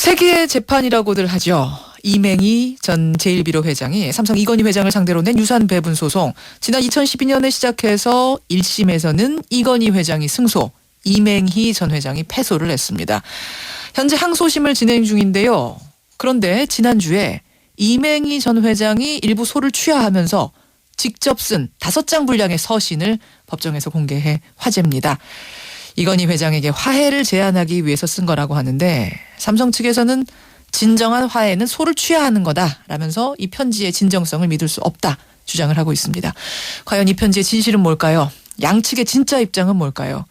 세계의 재판이라고들 하죠. 이맹희 전 제1비로 회장이 삼성 이건희 회장을 상대로 낸 유산 배분 소송. 지난 2012년에 시작해서 1심에서는 이건희 회장이 승소, 이맹희 전 회장이 패소를 했습니다. 현재 항소심을 진행 중인데요. 그런데 지난주에 이맹희 전 회장이 일부 소를 취하하면서 직접 쓴 5장 분량의 서신을 법정에서 공개해 화제입니다. 이건희 회장에게 화해를 제안하기 위해서 쓴 거라고 하는데 삼성 측에서는 진정한 화해는 소를 취하하는 거다라면서 이 편지의 진정성을 믿을 수 없다 주장을 하고 있습니다. 과연 이 편지의 진실은 뭘까요? 양측의 진짜 입장은 뭘까요?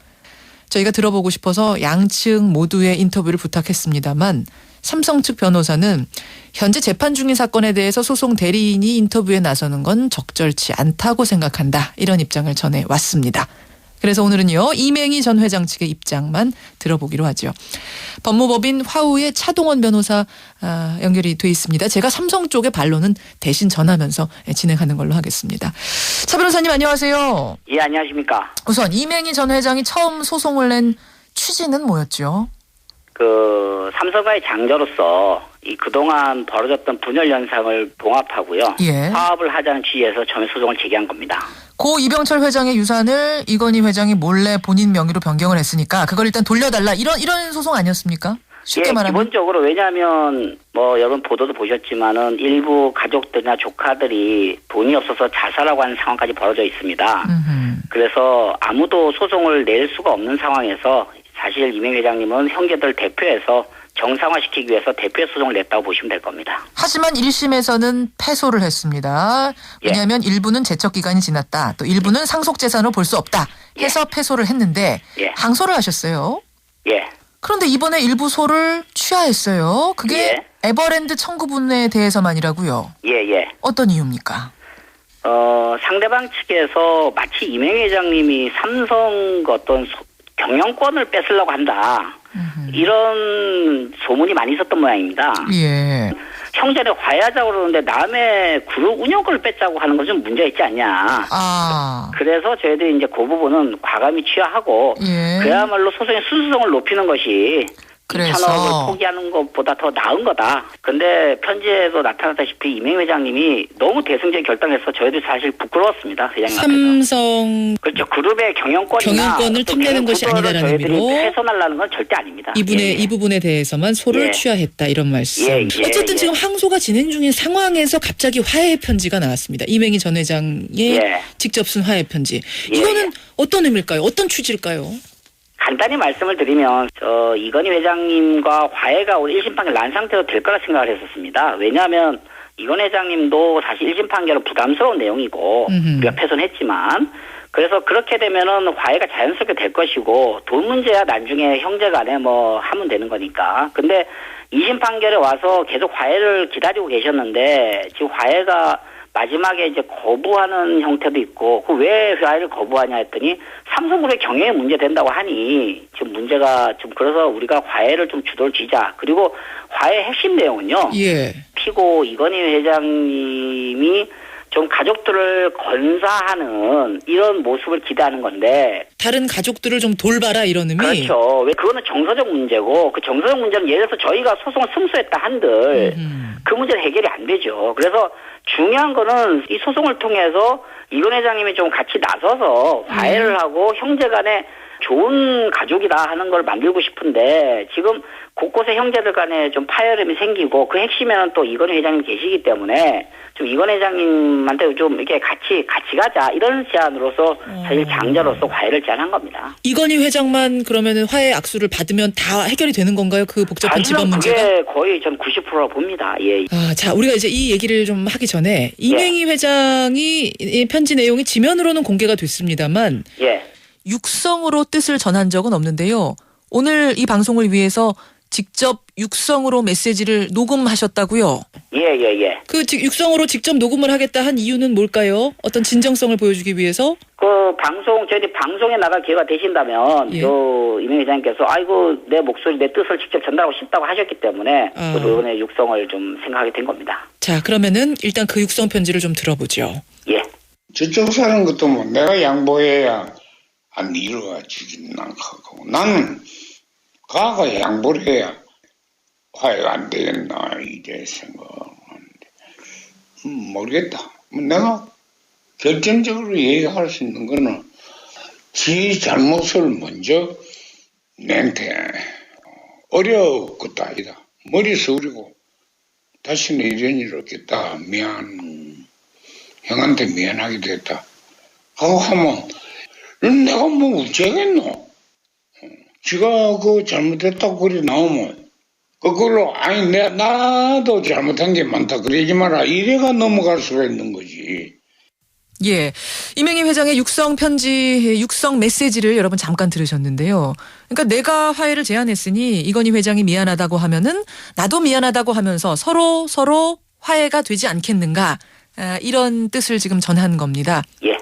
저희가 들어보고 싶어서 양측 모두의 인터뷰를 부탁했습니다만 삼성 측 변호사는 현재 재판 중인 사건에 대해서 소송 대리인이 인터뷰에 나서는 건 적절치 않다고 생각한다. 이런 입장을 전해왔습니다. 그래서 오늘은요. 이맹희 전 회장 측의 입장만 들어보기로 하죠. 법무법인 화우의 차동원 변호사 연결이 돼 있습니다. 제가 삼성 쪽의 반론은 대신 전하면서 진행하는 걸로 하겠습니다. 차 변호사님 안녕하세요. 예, 안녕하십니까. 우선 이맹희 전 회장이 처음 소송을 낸 취지는 뭐였죠? 삼성과의 장저로서 이 그동안 벌어졌던 분열 현상을 봉합하고요. 예. 화합을 하자는 취지에서 처음에 소송을 제기한 겁니다. 고 이병철 회장의 유산을 이건희 회장이 몰래 본인 명의로 변경을 했으니까 그걸 일단 돌려달라. 이런 소송 아니었습니까? 쉽게 예, 말하면. 기본적으로 왜냐하면 여러분 보도도 보셨지만은 일부 가족들이나 조카들이 돈이 없어서 자살하고 하는 상황까지 벌어져 있습니다. 그래서 아무도 소송을 낼 수가 없는 상황에서 사실 이맹희 회장님은 형제들 대표해서 정상화시키기 위해서 대표의 소송을 냈다고 보시면 될 겁니다. 하지만 1심에서는 패소를 했습니다. 왜냐하면 일부는 제척기간이 지났다. 또 일부는 상속재산으로 볼 수 없다. 해서 패소를 했는데 항소를 하셨어요. 예. 그런데 이번에 일부 소를 취하했어요. 그게 에버랜드 청구분에 대해서만이라고요. 예. 어떤 이유입니까? 상대방 측에서 마치 이맹희 회장님이 삼성 어떤 경영권을 뺏으려고 한다. 이런 소문이 많이 있었던 모양입니다. 예. 형제를 화해하자고 그러는데 남의 그룹 운영권을 뺏자고 하는 건 좀 문제가 있지 않냐. 그래서 저희들이 이제 그 부분은 과감히 취하하고 그야말로 소송의 순수성을 높이는 것이 2천억을 포기하는 것보다 더 나은 거다. 근데 편지에도 나타났다시피 이맹희 회장님이 너무 대승적인 결단을 해서 저희도 사실 부끄러웠습니다. 회장님 앞에서. 삼성 그렇죠. 그룹의 경영권을 틈내는 것이 아니다라는 의미로 훼손하려는 건 절대 아닙니다. 이 부분에 대해서만 소를 취하했다 이런 말씀. 어쨌든 지금 항소가 진행 중인 상황에서 갑자기 화해 편지가 나왔습니다. 이맹희 전 회장의 직접 쓴 화해 편지. 이거는 어떤 의미일까요? 어떤 취지일까요? 간단히 말씀을 드리면 이건희 회장님과 화해가 우리 1심 판결 난 상태로 될 거라 생각을 했었습니다. 왜냐하면 이건희 회장님도 사실 1심 판결은 부담스러운 내용이고 우리가 패소했지만 그래서 그렇게 되면은 화해가 자연스럽게 될 것이고 돈 문제야 나중에 형제간에 하면 되는 거니까. 근데 2심 판결에 와서 계속 화해를 기다리고 계셨는데 지금 화해가 마지막에 이제 거부하는 형태도 있고, 왜 화해를 거부하냐 했더니 삼성그룹의 경영에 문제 된다고 하니 지금 문제가 좀 그래서 우리가 화해를 좀 주도를 쥐자. 그리고 화해 핵심 내용은요. 피고 이건희 회장님이 좀 가족들을 건사하는 이런 모습을 기대하는 건데 다른 가족들을 좀 돌봐라 이런 의미? 그렇죠. 왜 그거는 정서적 문제고 그 정서적 문제는 예를 들어서 저희가 소송을 승소했다 한들 그 문제는 해결이 안 되죠. 그래서 중요한 거는 이 소송을 통해서 이건 회장님이 좀 같이 나서서 화해를 하고 형제간에 좋은 가족이다 하는 걸 만들고 싶은데 지금 곳곳에 형제들 간에 좀 파열음이 생기고 그 핵심에는 또 이건희 회장님 계시기 때문에 좀 이건희 회장님한테 좀 이렇게 같이 가자 이런 제안으로서 사실 장자로서 화해를 제안한 겁니다. 이건희 회장만 그러면은 화해 악수를 받으면 다 해결이 되는 건가요? 그 복잡한 집안 문제가? 그게 거의 전 90%라고 봅니다. 예. 자, 우리가 이제 이 얘기를 좀 하기 전에 이맹희 회장이 이 편지 내용이 지면으로는 공개가 됐습니다만 육성으로 뜻을 전한 적은 없는데요. 오늘 이 방송을 위해서 직접 육성으로 메시지를 녹음하셨다고요? 예. 육성으로 직접 녹음을 하겠다 한 이유는 뭘까요? 어떤 진정성을 보여주기 위해서? 저희들이 방송에 나갈 기회가 되신다면, 이명희 회장님께서, 내 목소리, 내 뜻을 직접 전달하고 싶다고 하셨기 때문에, 이번에 육성을 좀 생각하게 된 겁니다. 자, 그러면은 일단 그 육성 편지를 좀 들어보죠. 저쪽 사는 것도 내가 양보해야 안 이루어지긴 않고, 나는 가가 양보를 해야 화해가 안 되겠나 이래 생각하는데 모르겠다. 내가 결정적으로 얘기할 수 있는 거는 지 잘못을 먼저 내한테 어려울 것도 아니다. 머리 숙이고 다시는 이런 일 없겠다. 형한테 미안하게 됐다. 하고 하면 내가 뭐 어쩌겠노? 지가 그 잘못했다고 그리 나오면 그걸로 아니 나도 잘못한 게 많다 그러지 마라 이래가 넘어갈 수가 있는 거지. 예. 이명희 회장의 육성 편지, 육성 메시지를 여러분 잠깐 들으셨는데요. 그러니까 내가 화해를 제안했으니 이건희 회장이 미안하다고 하면은 나도 미안하다고 하면서 서로 화해가 되지 않겠는가. 이런 뜻을 지금 전한 겁니다. 예.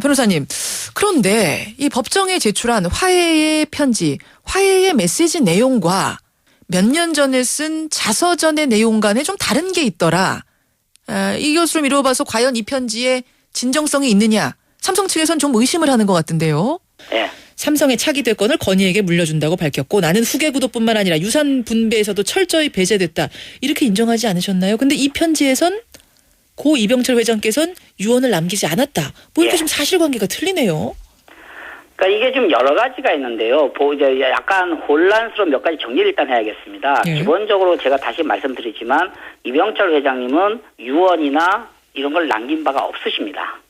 변호사님. 그런데 이 법정에 제출한 화해의 편지, 화해의 메시지 내용과 몇 년 전에 쓴 자서전의 내용과는 좀 다른 게 있더라. 이것으로 미뤄봐서 과연 이 편지에 진정성이 있느냐. 삼성 측에선 좀 의심을 하는 것 같은데요. 예. 삼성의 차기 대권을 건희에게 물려준다고 밝혔고 나는 후계 구도뿐만 아니라 유산 분배에서도 철저히 배제됐다. 이렇게 인정하지 않으셨나요? 근데 이 편지에선 고 이병철 회장께서는 유언을 남기지 않았다. 뭐 이렇게 예. 좀 사실관계가 틀리네요. 그러니까 이게 좀 여러 가지가 있는데요. 이제 약간 혼란스러운 몇 가지 정리를 일단 해야겠습니다. 예. 기본적으로 제가 다시 말씀드리지만 이병철 회장님은 유언이나 이런 걸 남긴 바가 없으십니다.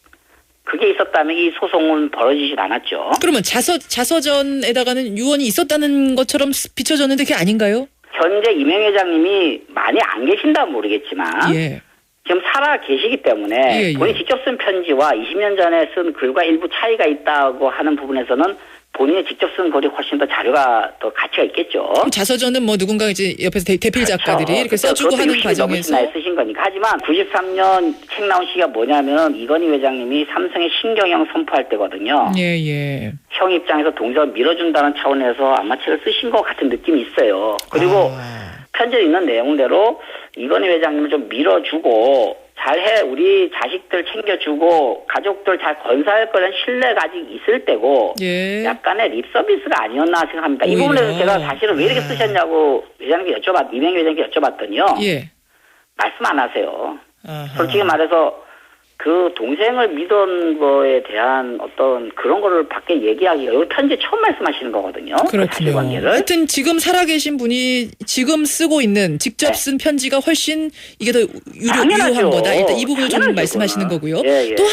그게 있었다면 이 소송은 벌어지질 않았죠. 그러면 자서전에다가는 유언이 있었다는 것처럼 비춰졌는데 그게 아닌가요? 현재 이명 회장님이 많이 안 계신다면 모르겠지만 예. 지금 살아 계시기 때문에 예, 예. 본인이 직접 쓴 편지와 20년 전에 쓴 글과 일부 차이가 있다고 하는 부분에서는 본인이 직접 쓴 글이 훨씬 더 자료가 더 가치가 있겠죠. 그럼 자서전은 뭐 누군가 이제 옆에서 대필 작가들이 그렇죠. 이렇게 써주고 하는 과정에서 쓰신 거니까. 하지만 93년 책 나온 시기가 뭐냐면 이건희 회장님이 삼성의 신경영 선포할 때거든요. 예. 형 입장에서 동작을 밀어준다는 차원에서 아마 책을 쓰신 것 같은 느낌이 있어요. 그리고 편지에 있는 내용대로 이건희 회장님을 좀 밀어주고 잘해 우리 자식들 챙겨주고 가족들 잘 건사할 거라는 신뢰가 아직 있을 때고 예. 약간의 립 서비스가 아니었나 생각합니다. 이 오히려. 부분에서 제가 사실은 왜 이렇게 쓰셨냐고 회장님께 이명희 회장님께 여쭤봤더니요. 예. 말씀 안 하세요. 아하. 솔직히 말해서 그 동생을 믿은 거에 대한 어떤 그런 거를 밖에 얘기하기가 여기 편지 처음 말씀하시는 거거든요. 그 그렇군요. 사실관계를. 하여튼 지금 살아계신 분이 지금 쓰고 있는 직접 쓴 편지가 훨씬 이게 더 당연하죠. 유효한 거다. 일단 이 부분을 좀 당연하죠, 말씀하시는 그거는. 거고요. 예. 또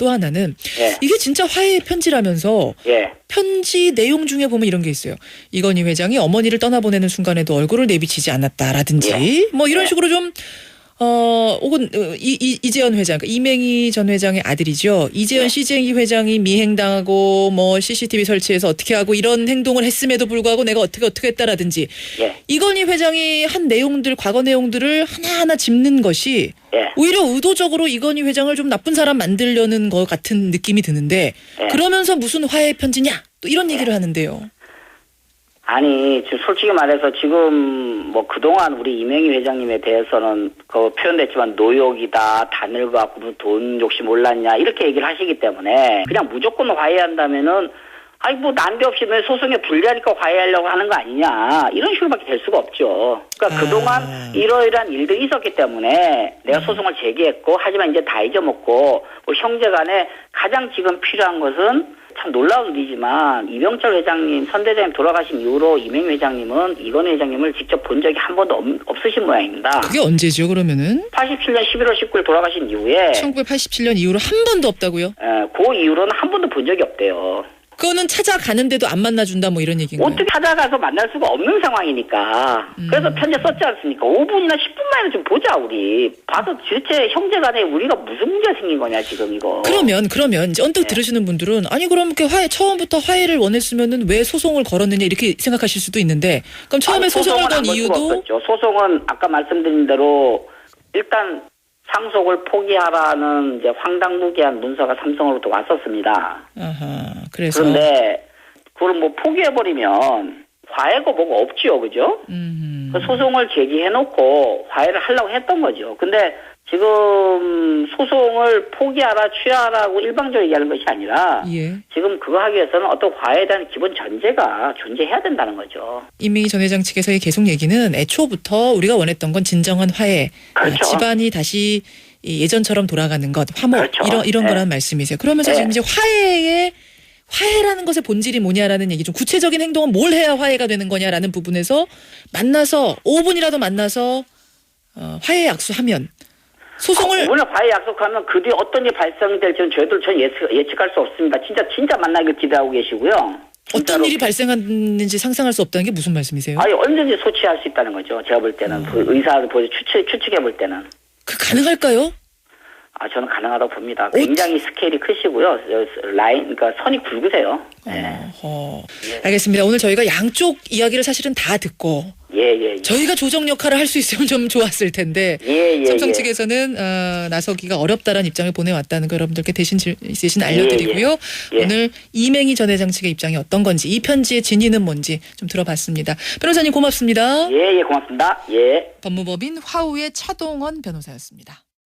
하나는 예. 이게 진짜 화해의 편지라면서 예. 편지 내용 중에 보면 이런 게 있어요. 이건희 회장이 어머니를 떠나보내는 순간에도 얼굴을 내비치지 않았다라든지 뭐 이런 식으로 좀 혹은 이재현 회장, 그러니까 이명희 전 회장의 아들이죠. 이재현 CJ 회장이 미행당하고 뭐 CCTV 설치해서 어떻게 하고 이런 행동을 했음에도 불구하고 내가 어떻게 했다라든지 이건희 회장이 한 내용들, 과거 내용들을 하나하나 짚는 것이 오히려 의도적으로 이건희 회장을 좀 나쁜 사람 만들려는 것 같은 느낌이 드는데 그러면서 무슨 화해 편지냐 또 이런 얘기를 하는데요. 아니, 지금 솔직히 말해서 지금 뭐 그동안 우리 이명희 회장님에 대해서는 그 표현됐지만 노욕이다, 다 늙어갖고 돈 욕심 몰랐냐 이렇게 얘기를 하시기 때문에 그냥 무조건 화해한다면은 아니 뭐 난데없이 왜 소송에 불리하니까 화해하려고 하는 거 아니냐 이런 식으로밖에 될 수가 없죠. 그러니까 그동안 이러이러한 일들이 있었기 때문에 내가 소송을 제기했고 하지만 이제 다 잊어먹고 뭐 형제간에 가장 지금 필요한 것은 참 놀라운 일이지만 이병철 회장님, 선 대장님 돌아가신 이후로 이명희 회장님은 이건희 회장님을 직접 본 적이 한 번도 없으신 모양입니다. 그게 언제죠 그러면은? 87년 11월 19일 돌아가신 이후에 1987년 이후로 한 번도 없다고요? 그 이후로는 한 번도 본 적이 없대요. 그거는 찾아가는데도 안 만나준다 뭐 이런 얘기인가요? 어떻게 찾아가서 만날 수가 없는 상황이니까. 그래서 편지 썼지 않습니까? 5분이나 10분만에 좀 보자 우리. 봐서 도대체 형제간에 우리가 무슨 문제가 생긴 거냐 지금 이거. 그러면 이제 언뜻 들으시는 분들은 아니 그럼 이렇게 처음부터 화해를 원했으면은 왜 소송을 걸었느냐 이렇게 생각하실 수도 있는데 그럼 처음에 소송을 건 이유도 소송은 아까 말씀드린 대로 일단 상속을 포기하라는 이제 황당무계한 문서가 삼성으로부터 왔었습니다. 아하, 그래서. 그런데 그걸 뭐 포기해버리면 화해가 뭐가 없지요, 그죠? 그 소송을 제기해놓고 화해를 하려고 했던 거죠. 근데 지금 소송을 포기하라, 취하라고 일방적으로 얘기하는 것이 아니라 예. 지금 그거 하기 위해서는 어떤 화해에 대한 기본 전제가 존재해야 된다는 거죠. 이명희 전 회장 측에서의 계속 얘기는 애초부터 우리가 원했던 건 진정한 화해, 그렇죠. 집안이 다시 이 예전처럼 돌아가는 것, 화목 그렇죠. 이런 네. 거라는 말씀이세요. 그러면서 네. 지금 이제 화해라는 것의 본질이 뭐냐라는 얘기, 좀 구체적인 행동은 뭘 해야 화해가 되는 거냐라는 부분에서 만나서 5분이라도 만나서 화해 약속하면 소송을 오늘 화해 약속하면 그 뒤에 어떤 일이 발생될지는 저희들 전 예측할 수 없습니다. 진짜 만나길 기대하고 계시고요. 진짜로. 어떤 일이 발생하는지 상상할 수 없다는 게 무슨 말씀이세요? 아니 언제든지 소치할 수 있다는 거죠. 제가 볼 때는 그 의사를 추측해 볼 때는. 그 가능할까요? 저는 가능하다고 봅니다. 굉장히 스케일이 크시고요. 그러니까 선이 굵으세요. 네. 알겠습니다. 오늘 저희가 양쪽 이야기를 사실은 다 듣고 예. 저희가 조정 역할을 할 수 있으면 좀 좋았을 텐데 삼성 측에서는 나서기가 어렵다라는 입장을 보내왔다는 거 여러분들께 대신 알려드리고요. 오늘 이명희 전 회장 측의 입장이 어떤 건지, 이 편지의 진위는 뭔지 좀 들어봤습니다. 변호사님 고맙습니다. 예, 고맙습니다. 예. 법무법인 화우의 차동원 변호사였습니다.